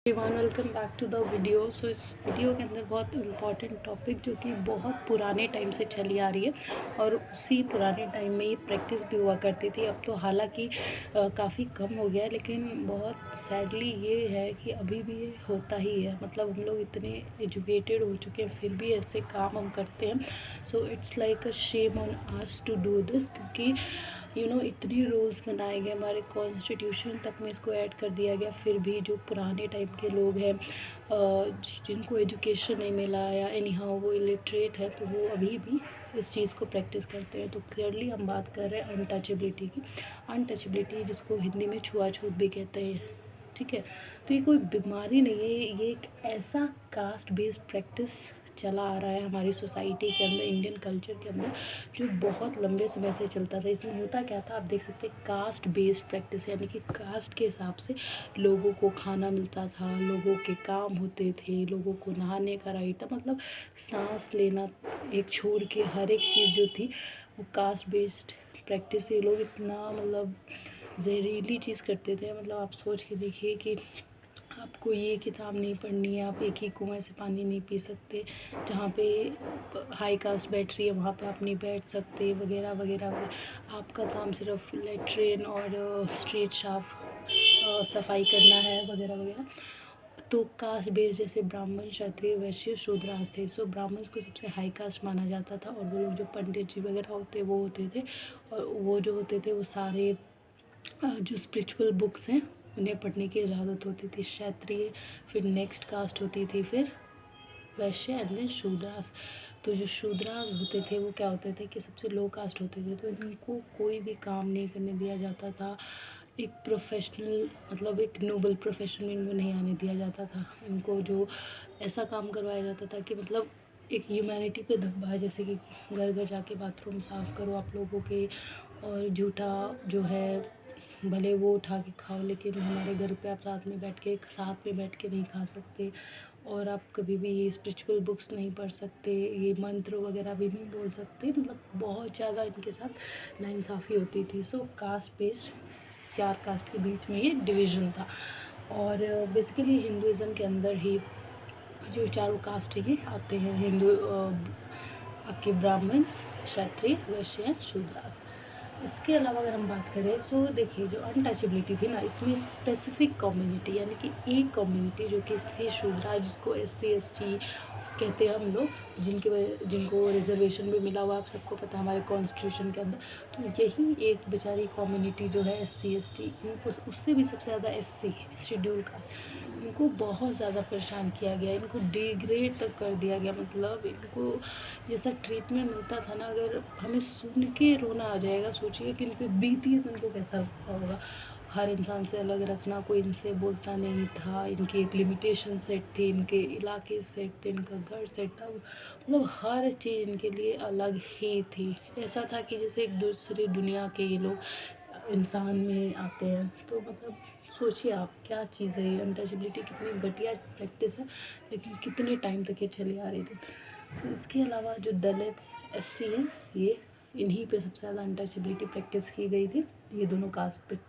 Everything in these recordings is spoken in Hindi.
Everyone welcome back to the video. So इस वीडियो के अंदर बहुत इम्पॉर्टेंट टॉपिक जो कि बहुत पुराने टाइम से चली आ रही है और उसी पुराने टाइम में ये प्रैक्टिस भी हुआ करती थी। अब तो हालांकि काफ़ी कम हो गया है, लेकिन बहुत सैडली ये है कि अभी भी ये होता ही है। मतलब हम लोग इतने एजुकेटेड हो चुके हैं फिर भी ऐसे काम हम करते हैं। So it's like a shame on us to do this, क्योंकि इतने रूल्स बनाए गए, हमारे कॉन्स्टिट्यूशन तक में इसको ऐड कर दिया गया, फिर भी जो पुराने टाइम के लोग हैं जिनको एजुकेशन नहीं मिला या एनी हाउ वो इलिटरेट है, तो वो अभी भी इस चीज़ को प्रैक्टिस करते हैं। तो क्लियरली हम बात कर रहे हैं अनटचेबिलिटी की। अनटचेबिलिटी जिसको हिंदी में छुआछूत भी कहते हैं, ठीक है। तो ये कोई बीमारी नहीं है, ये एक ऐसा कास्ट बेस्ड प्रैक्टिस चला आ रहा है हमारी सोसाइटी के अंदर, इंडियन कल्चर के अंदर, जो बहुत लंबे समय से चलता था। इसमें होता क्या था, आप देख सकते हैं, कास्ट बेस्ड प्रैक्टिस, यानी कि कास्ट के हिसाब से लोगों को खाना मिलता था, लोगों के काम होते थे, लोगों को नहाने का राइट था। मतलब सांस लेना एक छोड़ के हर एक चीज़ जो थी वो कास्ट बेस्ड प्रैक्टिस से लोग इतना मतलब जहरीली चीज़ करते थे। मतलब आप सोच के देखिए कि आपको ये किताब नहीं पढ़नी है, आप एक ही कुएं से पानी नहीं पी सकते, जहाँ पे हाई कास्ट बैठ रही है वहाँ पे आप नहीं बैठ सकते, वगैरह वगैरह वगैरह। आपका काम सिर्फ लेट्रिन और स्ट्रीट साफ सफाई करना है, वगैरह वगैरह। तो कास्ट बेस जैसे ब्राह्मण, क्षत्रिय, वैश्य, शूद्रास थे। सो ब्राह्मण्स को सबसे हाई कास्ट माना जाता था, और वो लोग जो पंडित जी वगैरह होते वो होते थे, और वो जो होते थे वो सारे जो स्पिरिचुअल बुक्स हैं उन्हें पढ़ने की इजाज़त होती थी। क्षत्रिय, फिर नेक्स्ट कास्ट होती थी, फिर वैश्य एंड देन शूद्रास। तो जो शूद्रास होते थे वो क्या होते थे कि सबसे लो कास्ट होते थे, तो इनको कोई भी काम नहीं करने दिया जाता था। एक प्रोफेशनल मतलब एक नोबल प्रोफेशन में इनको नहीं आने दिया जाता था। इनको जो ऐसा काम करवाया जाता था कि मतलब एक ह्यूमैनिटी पे दबा है, जैसे कि घर घर जाके बाथरूम साफ़ करो आप लोगों के, और जूठा जो है भले वो उठा के खाओ, लेकिन हमारे घर पे आप साथ में बैठ के नहीं खा सकते, और आप कभी भी ये स्पिरिचुअल बुक्स नहीं पढ़ सकते, ये मंत्र वगैरह भी नहीं बोल सकते। मतलब बहुत ज़्यादा इनके साथ नाइंसाफ़ी होती थी। सो कास्ट बेस्ड, चार कास्ट के बीच में ये डिवीज़न था। और बेसिकली हिंदुज़म के अंदर ही जो चारों कास्ट है ये आते हैं, हिंदू आपके ब्राह्मण्स, क्षत्रिय, वैश्य, शूद्रास। इसके अलावा अगर हम बात करें, सो देखिए जो अनटचेबिलिटी थी ना, इसमें स्पेसिफिक कम्युनिटी, यानी कि एक कम्युनिटी जो कि थी शूद्रा, जिसको SC ST कहते हैं हम लोग, जिनको रिजर्वेशन भी मिला हुआ, आप सबको पता है हमारे कॉन्स्टिट्यूशन के अंदर। तो यही एक बेचारी कम्युनिटी जो है SC ST, इनको उससे भी सबसे ज़्यादा SC शेड्यूल का, इनको बहुत ज़्यादा परेशान किया गया, इनको डिग्रेड तक कर दिया गया। मतलब इनको जैसा ट्रीटमेंट मिलता था ना, अगर हमें सुन के रोना आ जाएगा। सोचिए कि इनको बीती है तो इनको कैसा होगा। हर इंसान से अलग रखना, कोई इनसे बोलता नहीं था, इनकी एक लिमिटेशन सेट थी, इनके इलाके सेट थे, इनका घर सेट था। मतलब हर चीज़ इनके लिए अलग ही थी। ऐसा था कि जैसे एक दूसरी दुनिया के ये लोग इंसान में आते हैं। तो मतलब सोचिए आप, क्या चीज़ है ये अनटचेबिलिटी, कितनी घटिया प्रैक्टिस है, लेकिन कितने टाइम तक ये चली आ रही थी। सो इसके अलावा जो दलित SC हैं, ये इन्हीं पे सबसे ज़्यादा अनटचेबिलिटी प्रैक्टिस की गई थी, ये दोनों कास्ट पे।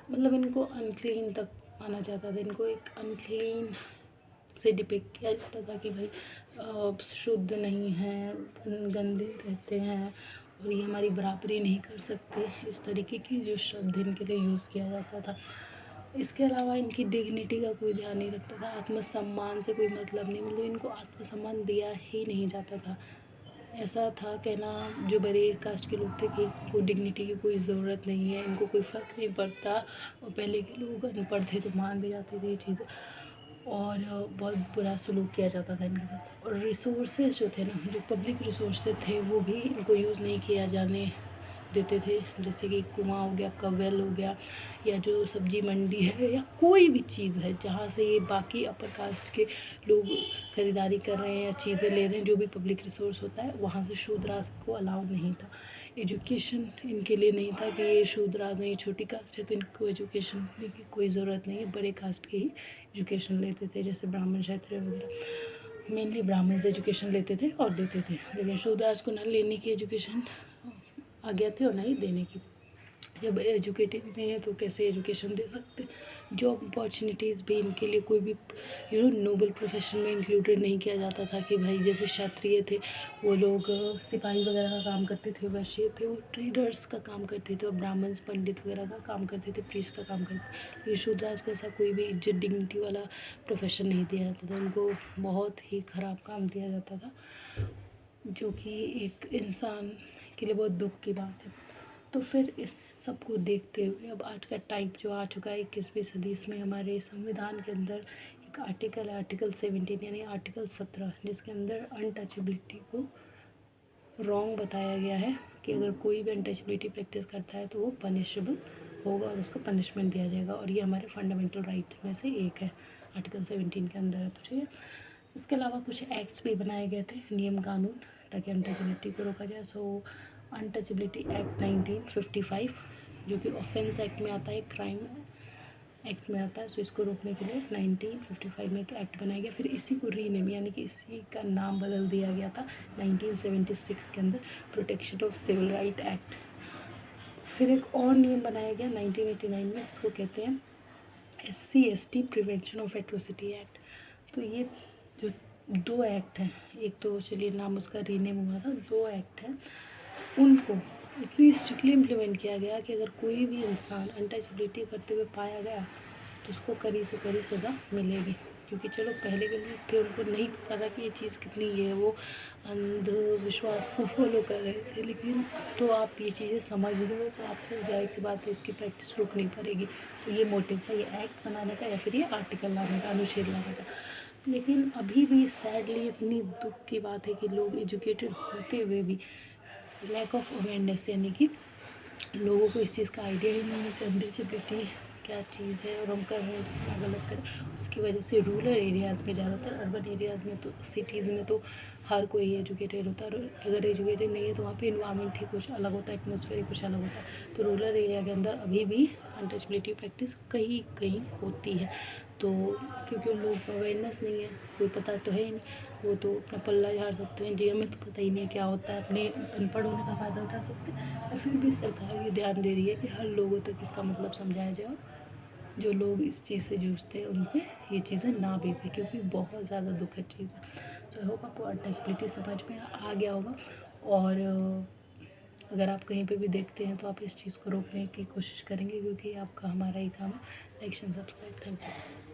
मतलब इनको अनक्लीन तक माना जाता था, इनको एक अनक्लीन से डिपिक्ट किया जाता था कि भाई शुद्ध नहीं हैं, गंदे रहते हैं, और ये हमारी बराबरी नहीं कर सकते। इस तरीके की जो शब्द इनके लिए यूज़ किया जाता था। इसके अलावा इनकी डिग्निटी का कोई ध्यान नहीं रखता था, आत्मसम्मान से कोई मतलब नहीं, मतलब इनको आत्मसम्मान दिया ही नहीं जाता था। ऐसा था कहना जो बड़े कास्ट के लोग थे कि इनको डिग्निटी की कोई ज़रूरत नहीं है, इनको कोई फ़र्क नहीं पड़ता। और पहले के लोग अनपढ़ थे तो मान भी जाते थे ये चीज़ें, और बहुत बुरा सलूक किया जाता था इनके साथ। और रिसोर्सेज जो थे ना, जो पब्लिक रिसोर्सेज थे, वो भी इनको यूज़ नहीं किया जाने देते थे। जैसे कि कुआँ हो गया, आपका वेल हो गया, या जो सब्जी मंडी है, या कोई भी चीज़ है जहाँ से ये बाकी अपर कास्ट के लोग ख़रीदारी कर रहे हैं या चीज़ें ले रहे हैं, जो भी पब्लिक रिसोर्स होता है, वहाँ से शूद्रास को अलाउड नहीं था। एजुकेशन इनके लिए नहीं था कि ये शूद्रास नहीं, छोटी कास्ट है तो इनको एजुकेशन की कोई ज़रूरत नहीं है, बड़े कास्ट के ही एजुकेशन लेते थे, जैसे ब्राह्मण, क्षत्रिय वगैरह। मेनली ब्राह्मण एजुकेशन लेते थे और देते थे, लेकिन शूद्रास को न लेने की एजुकेशन आज्ञा थी और न ही देने की। जब एजुकेटेड नहीं है तो कैसे एजुकेशन दे सकते। जॉब अपॉर्चुनिटीज़ भी इनके लिए कोई भी नोबल प्रोफेशन में इंक्लूडेड नहीं किया जाता था कि भाई जैसे क्षत्रिय थे वो लोग सिपाही वगैरह का काम करते थे, वैश्य थे वो ट्रेडर्स का काम करते थे, और ब्राह्मण्स पंडित वगैरह का काम करते थे, प्रीस्ट का काम करते थे। लेकिन शूद्राज को ऐसा कोई भी इज्जत डिग्निटी वाला प्रोफेशन नहीं दिया जाता था, उनको बहुत ही ख़राब काम दिया जाता था, जो कि एक इंसान के लिए बहुत दुख की बात है। तो फिर इस सब को देखते हुए अब आज का टाइम जो आ चुका है 21वीं सदी, इसमें हमारे संविधान के अंदर एक आर्टिकल है, आर्टिकल 17 यानी आर्टिकल 17, जिसके अंदर अनटचेबिलिटी को रॉन्ग बताया गया है कि अगर कोई भी अनटचेबिलिटी प्रैक्टिस करता है तो वो पनिशेबल होगा और उसको पनिशमेंट दिया जाएगा, और ये हमारे फंडामेंटल राइट्स में से एक है, आर्टिकल 17 के अंदर है। तो ठीक है, इसके अलावा कुछ एक्ट्स भी बनाए गए थे, नियम कानून, ताकि अनटचेबिलिटी को रोका जाए। सो अनटचेबिलिटी एक्ट 1955 जो कि ऑफेंस एक्ट में आता है, क्राइम एक्ट में आता है। सो इसको रोकने के लिए 1955 में एक एक्ट बनाया गया। फिर इसी को रीनेम यानी कि इसी का नाम बदल दिया गया था 1976 के अंदर, protection of civil right act. फिर एक और नियम बनाया गया 1989 में, जिसको कहते हैं SC/ST prevention of atrocity act. तो ये जो दो एक्ट हैं, एक तो चलिए नाम उसका रीनेम हुआ था, दो एक्ट हैं, उनको इतनी स्ट्रिक्टली इम्प्लीमेंट किया गया कि अगर कोई भी इंसान अनटचेबिलिटी करते हुए पाया गया तो उसको कड़ी से कड़ी सज़ा मिलेगी। क्योंकि चलो पहले के लोग थे, उनको नहीं पता था कि ये चीज़ कितनी ये है, वो अंधविश्वास को फॉलो कर रहे थे, लेकिन अब तो आप ये चीज़ें समझ रहे हो तो आपको जाहिर सी बात है इसकी प्रैक्टिस रुकनी पड़ेगी। तो ये मोटिव था ये एक्ट बनाने का या फिर ये आर्टिकल लाने का, अनुच्छेद लाने का। लेकिन अभी भी सैडली इतनी दुख की बात है कि लोग एजुकेटेड होते हुए भी लैक ऑफ अवेयरनेस, यानी कि लोगों को इस चीज़ का आइडिया ही नहीं है कि अनटचेबिलिटी क्या चीज़ है और हम कर रहे हैं तो क्या गलत करें। उसकी वजह से रूरल एरियाज़ में ज़्यादातर, अर्बन एरियाज़ में तो, सिटीज़ में तो हर कोई एजुकेटेड होता है, और अगर एजुकेटेड नहीं है तो वहाँ पे इन्वायरमेंट ही कुछ अलग होता है, एटमॉस्फेयर कुछ अलग होता है। तो रूरल एरिया के अंदर अभी भी अनटचेबिलिटी प्रैक्टिस कहीं कहीं होती है। तो क्योंकि उन लोगों को अवेयरनेस नहीं है, कोई पता तो है ही नहीं, वो तो अपना पल्ला झाड़ सकते हैं जी, हमें तो पता ही नहीं है क्या होता है, अपने अनपढ़ होने का फ़ायदा उठा सकते हैं। और फिर भी सरकार ये ध्यान दे रही है कि हर लोगों तक इसका मतलब समझाया जाए, और जो लोग इस चीज़ से जूझते हैं उन पर ये चीज़ें ना बीतें, क्योंकि बहुत ज़्यादा दुखद चीज़ है। सो आई होप आपको अनटचेबिलिटी समझ में आ गया होगा, और अगर आप कहीं पे भी देखते हैं तो आप इस चीज़ को रोकने की कोशिश करेंगे, क्योंकि आपका हमारा ही काम है। Like and subscribe. Thank you.